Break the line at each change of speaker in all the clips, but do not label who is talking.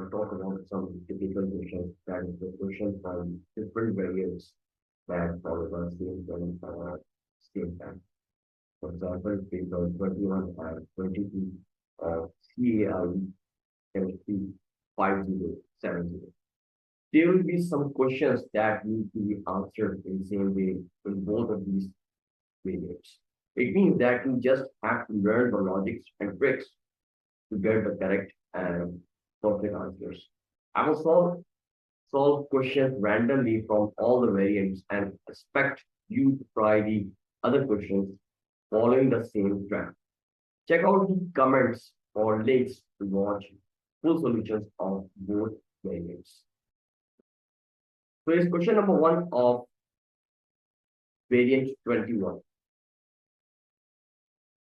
talk about some typical questions, that is the question from different variants that follow the same time. For example, paper 21 and 22 of CAIE chemistry 5070. There will be some questions that need to be answered in the same way in both of these variants. It means that you just have to learn the logics and tricks to get the correct and perfect answers. I will solve questions randomly from all the variants and expect you to try the other questions following the same track. Check out the comments or links to watch full solutions of both variants. So here's question number 1 of variant 21.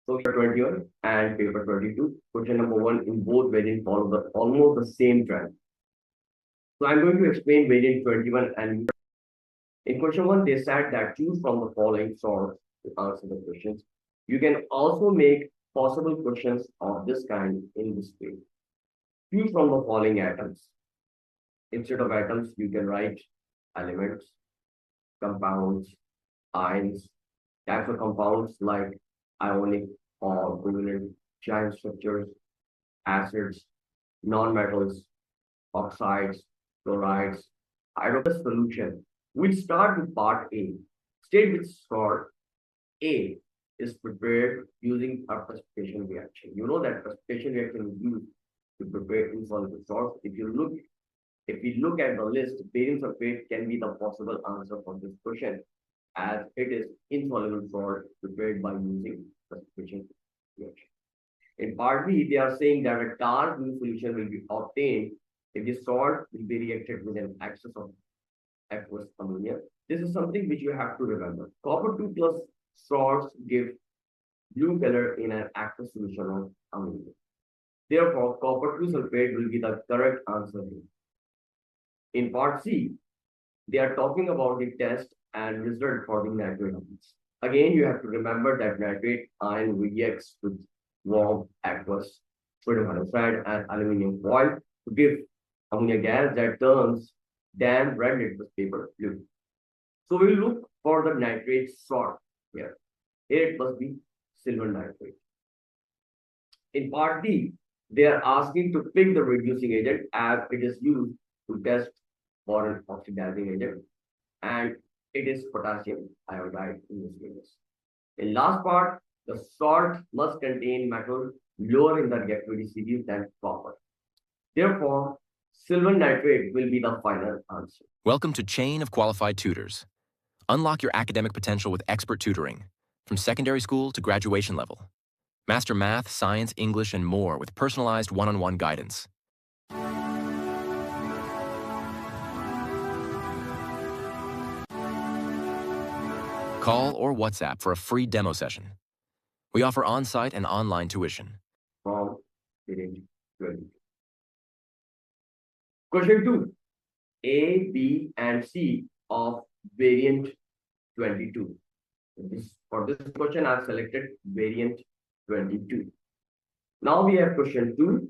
So paper 21 and paper 22, question number 1 in both variants follow almost the same trend. So I'm going to explain variant 21, and in question 1, they said that choose from the following source to answer the questions. You can also make possible questions of this kind in this way. Choose from the following atoms. Instead of atoms, you can write elements, compounds, ions, types of compounds like ionic or covalent, giant structures, acids, non-metals, oxides, chlorides, hydrogen solution. We'll start with part A. State which salt A is prepared using a precipitation reaction. You know that precipitation reaction is used to prepare insoluble salts. If we look at the list, barium sulfate can be the possible answer for this question, as it is insoluble salt prepared by using precipitation reaction. In part B, they are saying that a dark blue solution will be obtained if the salt will be reacted with an excess of aqueous ammonia. This is something which you have to remember. Copper 2 plus salts give blue color in an aqueous solution of ammonia. Therefore, copper 2 sulfate will be the correct answer here. In part C, they are talking about the test and result for the nitrate ions. Again, you have to remember that nitrate ion reacts with warm aqueous sodium hydroxide and aluminum foil to give ammonia gas that turns damp red litmus paper blue. So we will look for the nitrate salt here. Here it must be silver nitrate. In part D, they are asking to pick the reducing agent as it is used to test for an oxidizing agent, and it is potassium iodide in this case. In last part, the salt must contain metal lower in the reactivity series than copper. Therefore, silver nitrate will be the final answer.
Welcome to Chain of Qualified Tutors. Unlock your academic potential with expert tutoring, from secondary school to graduation level. Master math, science, English, and more with personalized one-on-one guidance. Call or WhatsApp for a free demo session. We offer on-site and online tuition.
From variant 20. Question 2. A, B, and C of variant 22. For this question, I've selected variant 22. Now we have question 2,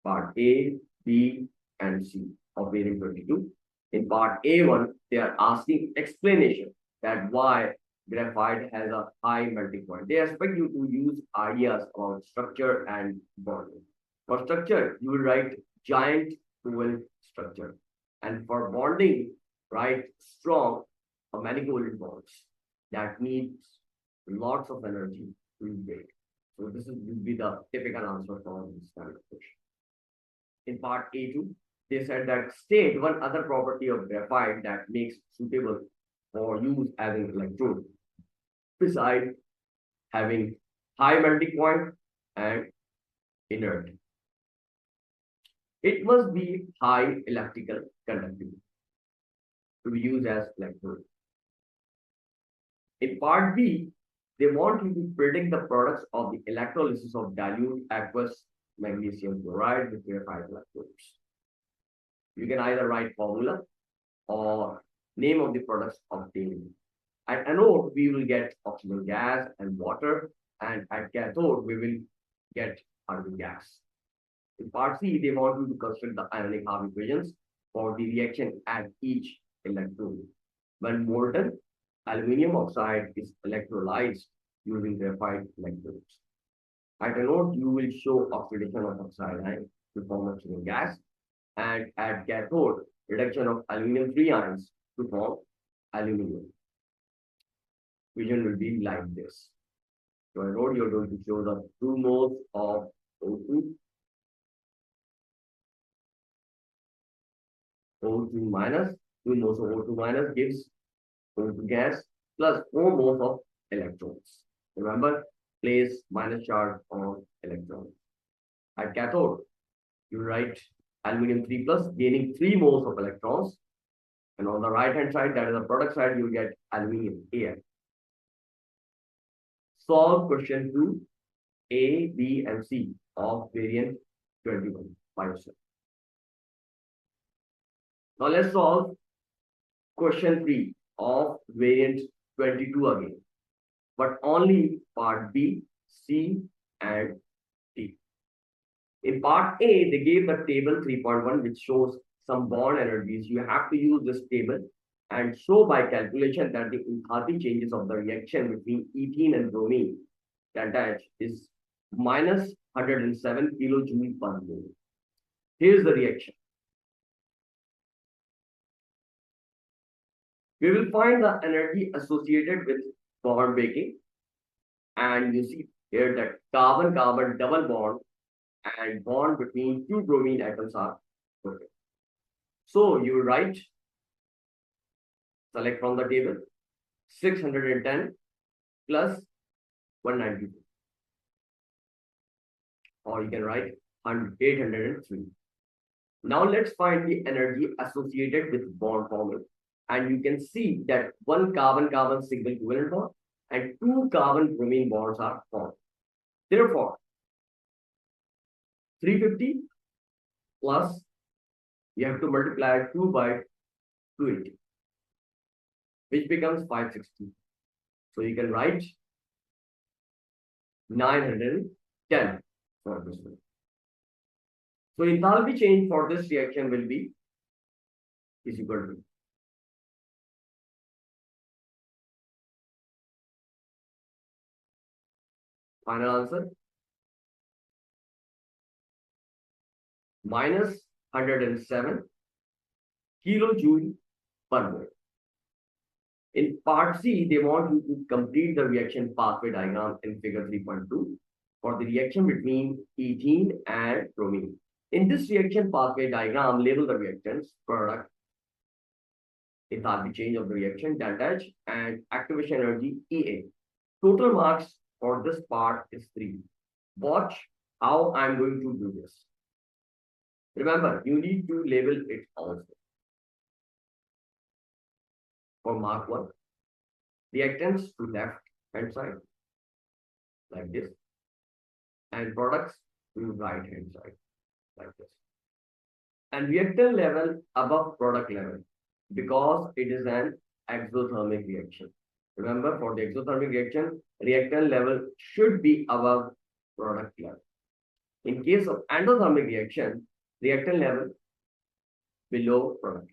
part A, B, and C of variant 22. In part A1, they are asking explanation that why graphite has a high melting point. They expect you to use ideas about structure and bonding. For structure, you will write giant covalent structure. And for bonding, write strong or many covalent bonds that needs lots of energy to break. So this will be the typical answer for this kind of question. In part A2, they said that state one other property of graphite that makes suitable for use as an electrode, besides having high melting point and inert. It must be high electrical conductivity to be used as electrode. In part B, they want you to predict the products of the electrolysis of dilute aqueous magnesium chloride with graphite electrodes. You can either write formula or name of the products obtained. At anode, we will get oxygen gas and water, and at cathode, we will get argon gas. In part C, they want you to construct the ionic half equations for the reaction at each electrode. When molten aluminum oxide is electrolyzed using graphite electrodes. At anode, you will show oxidation of oxide ion to form oxygen gas, and at cathode, reduction of aluminum free ions to form aluminum. Vision will be like this. So anode, you're going to show the 2 moles of O2, O2 minus, 2 moles of O2 minus gives O2 gas plus 4 moles of electrons. Remember, place minus charge on electrons. At cathode, you write aluminum 3 plus gaining 3 moles of electrons. And on the right hand side, that is the product side, you get aluminum AF. Solve question 2, A, B, and C of variant 21 by yourself. Now let's solve question 3 of variant 22 again, but only part B, C, and D. In part A, they gave the table 3.1, which shows some bond energies. You have to use this table and show by calculation that the enthalpy changes of the reaction between ethene and bromine delta H is minus 107 kilojoule per mole. Here's the reaction. We will find the energy associated with bond breaking, and you see here that carbon-carbon double bond and bond between 2 bromine atoms are broken. So you write, select from the table, 610 plus 192. Or you can write 803. Now let's find the energy associated with bond forming. And you can see that 1 carbon-carbon single covalent bond and 2 carbon-bromine bonds are formed. Therefore, 350 plus, you have to multiply 2 by 280, which becomes 560. So you can write 910 for this one. So enthalpy change for this reaction will be is equal to final answer minus 107 kilojoule per mole. In part C, they want you to complete the reaction pathway diagram in figure 3.2 for the reaction between ethene and bromine. In this reaction pathway diagram, label the reactants, product, enthalpy change of the reaction, delta H, and activation energy, EA. Total marks for this part is 3. Watch how I'm going to do this. Remember, you need to label it also. For mark 1, reactants to left hand side, like this, and products to right hand side, like this. And reactor level above product level, because it is an exothermic reaction. Remember, for the exothermic reaction, reactant level should be above product level. In case of endothermic reaction, reactant level below product level.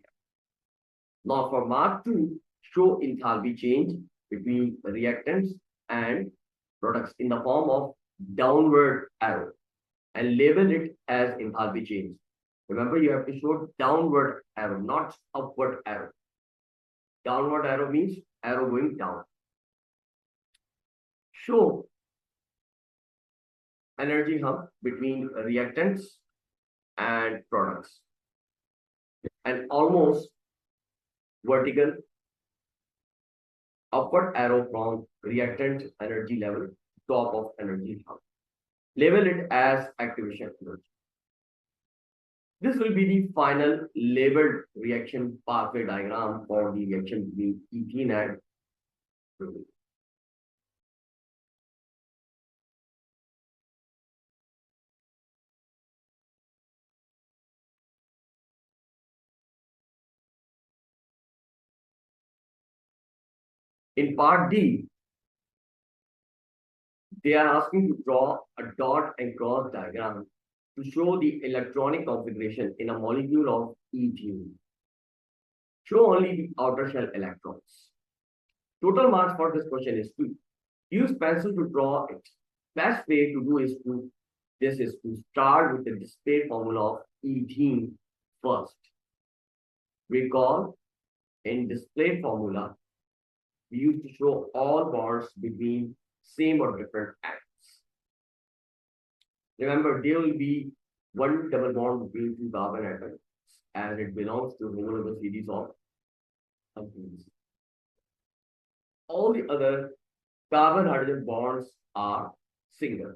Now for mark 2, show enthalpy change between reactants and products in the form of downward arrow and label it as enthalpy change. Remember, you have to show downward arrow, not upward arrow. Downward arrow means arrow going down. Show energy hub between reactants and products, and almost vertical upward arrow from reactant energy level, top of energy hub. Label it as activation energy. This will be the final labeled reaction pathway diagram for the reaction between ethene and bromine. In part D, they are asking to draw a dot and cross diagram to show the electronic configuration in a molecule of ethene. Show only the outer shell electrons. Total marks for this question is 2. Use pencil to draw it. Best way to do is to start with the display formula of ethene first. Recall, in display formula, we used to show all bonds between same or different atoms. Remember, there will be one double bond between two carbon atoms as it belongs to homologous series of alkenes. All the other carbon-hydrogen bonds are single.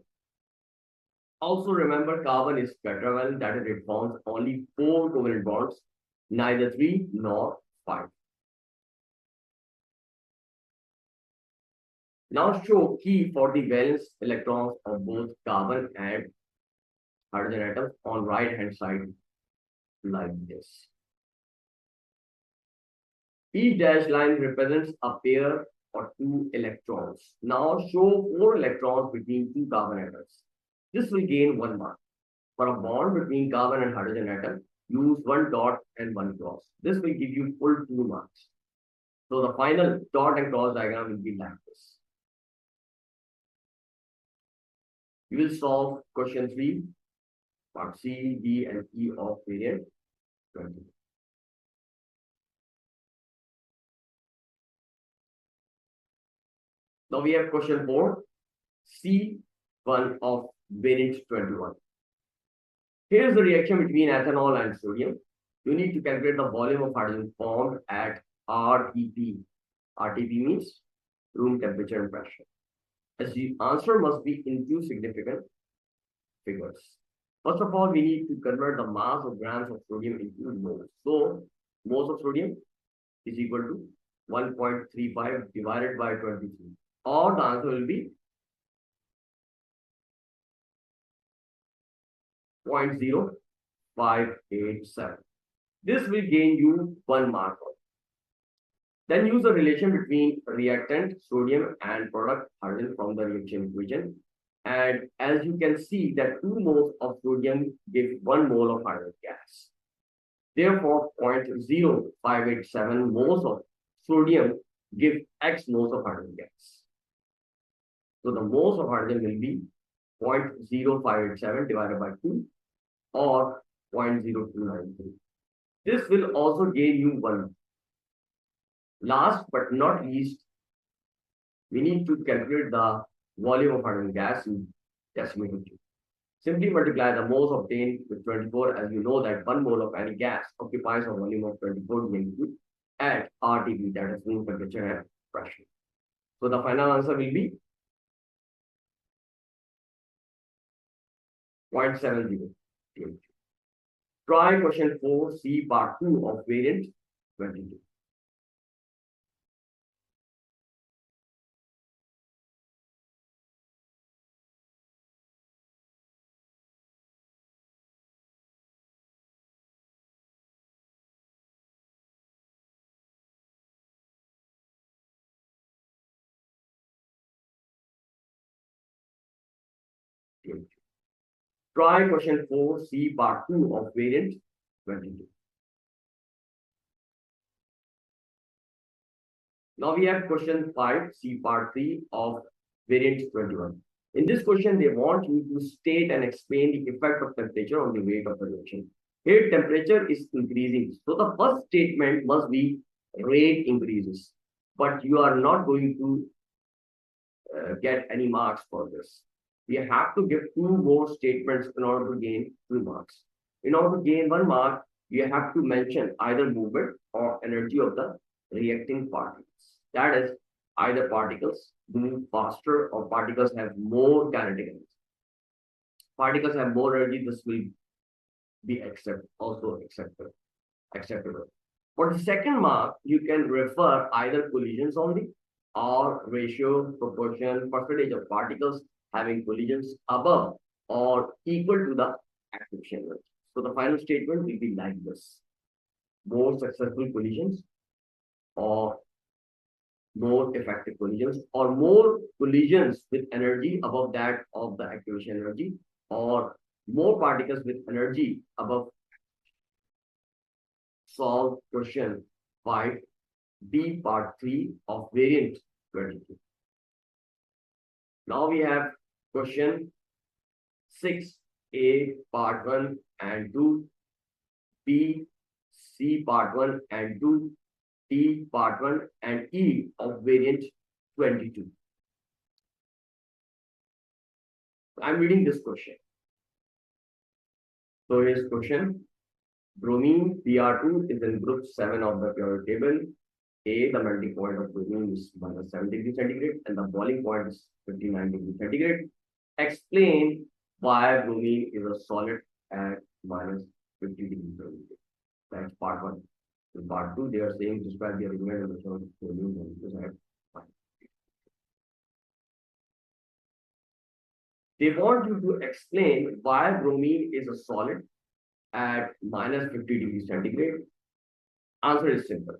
Also remember, carbon is tetravalent, that is, it forms only 4 covalent bonds, neither 3 nor 5. Now show key for the valence electrons of both carbon and hydrogen atoms on right hand side like this. P dash line represents a pair or 2 electrons. Now show 4 electrons between 2 carbon atoms. This will gain 1 mark. For a bond between carbon and hydrogen atom, use 1 dot and 1 cross. This will give you full 2 marks. So the final dot and cross diagram will be like this. You will solve question 3, part C, D, and E of variant 20. Now we have question 4, C1 of variant 21. Here is the reaction between ethanol and sodium. You need to calculate the volume of hydrogen formed at RTP. RTP means room temperature and pressure. As the answer must be in 2 significant figures. First of all, we need to convert the mass of grams of sodium into moles. So, moles of sodium is equal to 1.35 divided by 23. Or the answer will be 0.0587. This will gain you 1 mark. Then use the relation between reactant sodium and product hydrogen from the reaction equation. And as you can see that 2 moles of sodium give 1 mole of hydrogen gas. Therefore, 0.0587 moles of sodium give X moles of hydrogen gas. So the moles of hydrogen will be 0.0587 divided by 2 or 0.0293. This will also gain you 1. Last but not least, we need to calculate the volume of hydrogen gas in decimeter cube. Simply multiply the moles obtained with 24, as you know that 1 mole of any gas occupies a volume of 24 cube at RTP, that is room temperature and pressure. So the final answer will be 0.70. Try question 4C part 2 of variant 22. Try question 4C part 2 of variant 22. Now we have question 5C part 3 of variant 21. In this question, they want you to state and explain the effect of temperature on the rate of the reaction. Here, temperature is increasing. So the first statement must be rate increases. But you are not going to get any marks for this. We have to give 2 more statements in order to gain 2 marks. In order to gain 1 mark, you have to mention either movement or energy of the reacting particles. That is, either particles move faster or particles have more kinetic energy. Particles have more energy, this will be also acceptable. For the second mark, you can refer either collisions only or ratio, proportion, percentage of particles having collisions above or equal to the activation energy. So the final statement will be like this: more successful collisions or more effective collisions, or more collisions with energy above that of the activation energy, or more particles with energy above. Solve question 5D part 3 of variant 22. Now we have question 6A part 1 and 2, B, C part 1 and 2, D part 1 and E of variant 22. I'm reading this question. So here's question. Bromine Br2 is in group 7 of the periodic table. A, the melting point of bromine is minus 7 degrees centigrade and the boiling point is 59 degrees centigrade. Explain why bromine is a solid at minus 50 degrees centigrade. That's part 1. In part 2, they are saying describe the arrangement of the bromine molecules at minus. They want you to explain why bromine is a solid at minus 50 degrees centigrade. Answer is simple.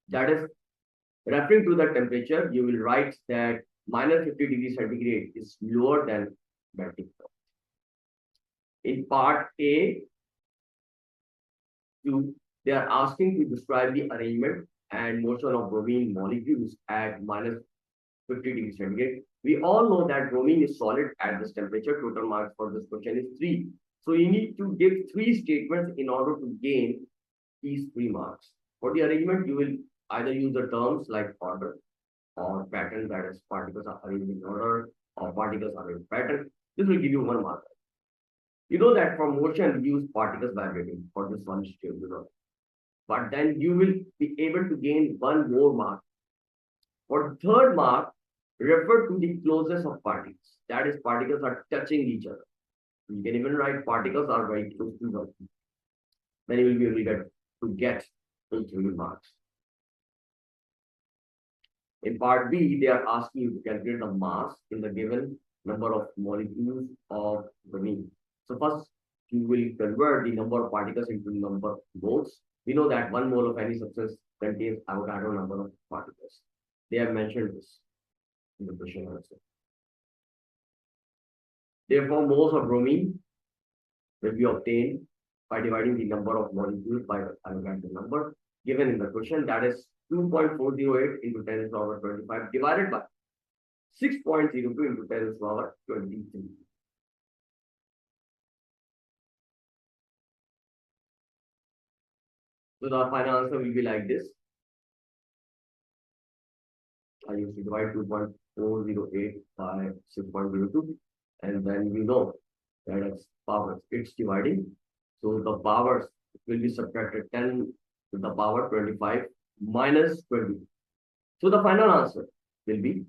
That is, referring to the temperature, you will write that minus 50 degrees centigrade is lower than melting point. In part A, they are asking to describe the arrangement and motion of bromine molecules at minus 50 degrees centigrade. We all know that bromine is solid at this temperature. Total marks for this question is 3. So you need to give 3 statements in order to gain these 3 marks. For the arrangement, you will either use the terms like order or pattern, that is particles are arranged in order or particles are in pattern. This will give you 1 mark. You know that for motion, we use particles vibrating for this one state, you know. But then you will be able to gain 1 more mark. For the 3rd mark, refer to the closest of particles. That is, particles are touching each other. You can even write particles are very close to each other. Then you will be able to get 3 marks. In part B, they are asking you to calculate the mass in the given number of molecules of bromine. So first, you will convert the number of particles into number of moles. We know that 1 mole of any substance contains Avogadro number of particles. They have mentioned this in the question answer. Therefore, moles of bromine will be obtained by dividing the number of molecules by the Avogadro number given in the question, that is 2.408 into 10 to the power 25 divided by 6.02 into 10 to the power 23. So the final answer will be like this. I used to divide 2.408 by 6.02, and then we know that it's powers. It's dividing. So the powers will be subtracted 10 to the power 25 minus 20. So the final answer will be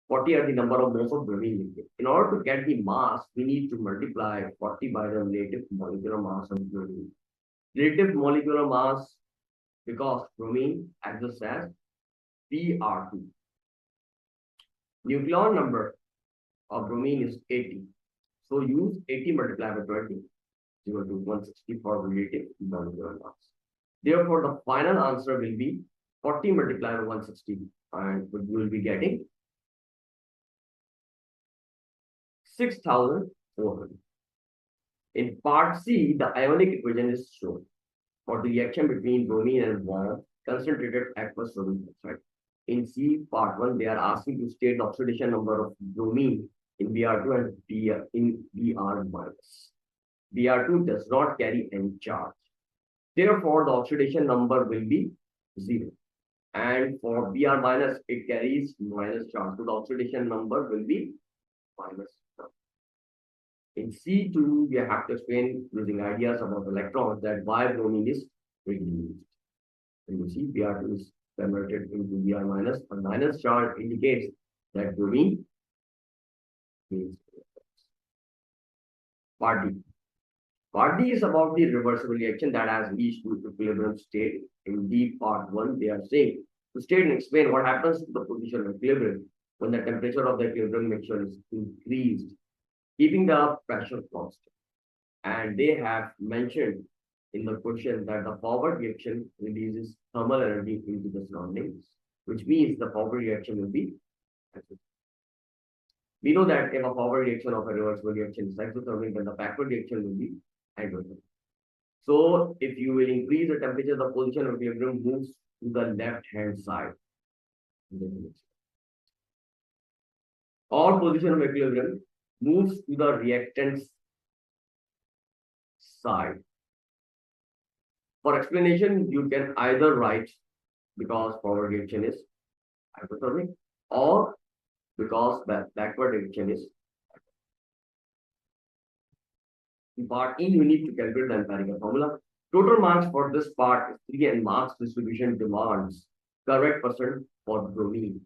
40 are the number of moles of bromine liquid. In order to get the mass, we need to multiply 40 by the relative molecular mass of bromine. Relative molecular mass, because bromine acts as Pr2. Nucleon number of bromine is 80. So use 80 multiplied by 20 equal to 160 for relative molecular mass. Therefore, the final answer will be 40 multiplied by 160, and you will be getting 6,400. In part C, the ionic equation is shown for the reaction between bromine and warm concentrated aqueous sodium oxide. In C, part 1, they are asking to state the oxidation number of bromine in Br2 and in Br minus. Br2 does not carry any charge. Therefore, the oxidation number will be 0. And for Br minus, it carries minus charge. So the oxidation number will be minus 1. In C2, we have to explain using ideas about electrons that why bromine is reduced. And you see Br2 is converted into Br minus. A minus charge indicates that bromine means part D. Part D is about the reversible reaction that has reached to equilibrium state. In D part 1, they are saying to state and explain what happens to the position of equilibrium when the temperature of the equilibrium mixture is increased, keeping the pressure constant. And they have mentioned in the question that the forward reaction releases thermal energy into the surroundings, which means the forward reaction will be. We know that if a forward reaction of a reversible reaction is exothermic, then the backward reaction will be endothermic. So if you will increase the temperature, the position of equilibrium moves to the left-hand side. Or position of equilibrium moves to the reactant's side. For explanation, you can either write because forward reaction is hyperthermic or because backward reaction is. In part E, you need to calculate the empirical formula. Total marks for this part is 3 and marks distribution demands correct percent for bromine,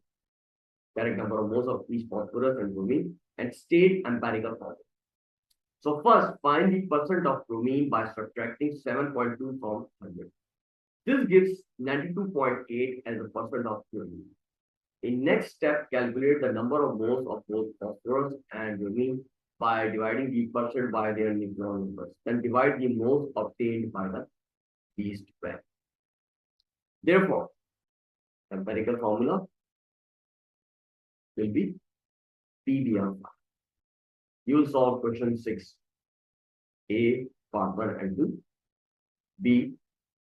correct number of moles of each phosphorus and bromine, and state empirical formula. So first, find the percent of bromine by subtracting 7.2 from 100. This gives 92.8 as a percent of bromine. In next step, calculate the number of moles of both phosphorus and bromine by dividing the percent by their nucleon numbers. Then divide the moles obtained by the least square. Therefore, empirical formula will be PB alpha. You will solve question 6. A, part 1 and 2. B,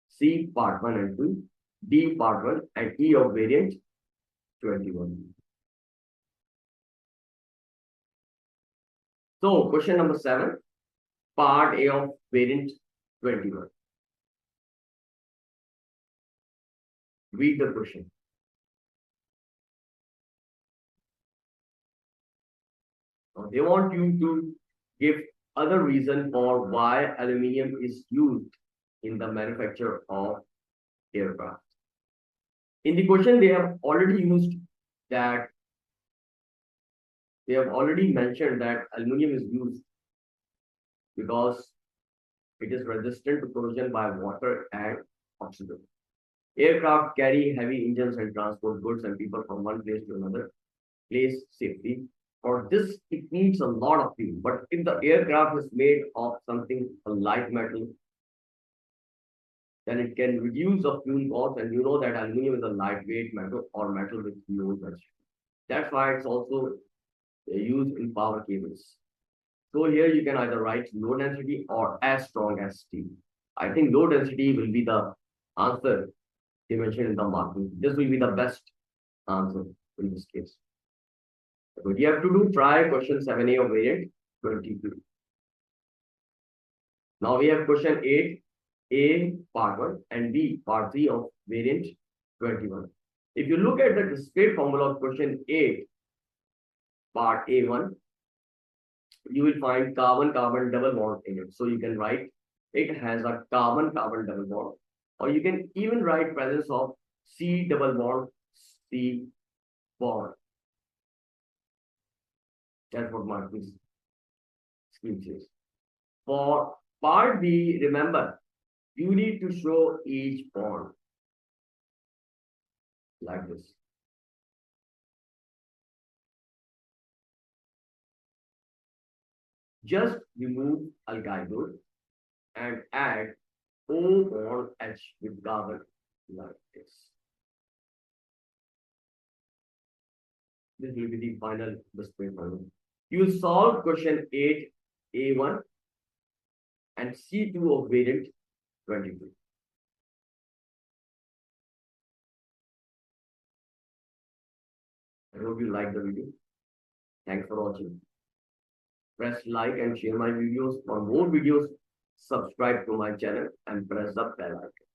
C, part 1 and 2. D, part 1 and E of variant 21. So, question number 7, part A of variant 21. Read the question. Now, they want you to give other reason for why aluminium is used in the manufacture of aircraft. In the question, they have already used that. They have already mentioned that aluminum is used because it is resistant to corrosion by water and oxygen. Aircraft carry heavy engines and transport goods and people from one place to another place safely. For this, it needs a lot of fuel. But if the aircraft is made of something, a light metal, then it can reduce the fuel cost. And you know that aluminum is a lightweight metal or metal with low density. That's why it's also used in power cables. So here you can either write low density or as strong as steel. I think low density will be the answer they mentioned in the marking. This will be the best answer in this case. What you have to do, try question 7A of variant 22. Now we have question 8, A part 1 and B part 3 of variant 21. If you look at the discrete formula of question 8, part A1, you will find carbon-carbon double bond in it. So you can write it has a carbon-carbon double bond, or you can even write presence of C double bond, C bond. That's what my scheme says. For part B, remember, you need to show each bond like this. Just remove alkyl group and add O bond H with carbon like this. This will be the final display formula. You will solve question 8, A1 and C2 of variant 22. I hope you like the video. Thanks for watching. Press like and share my videos. For more videos, subscribe to my channel and press the bell icon.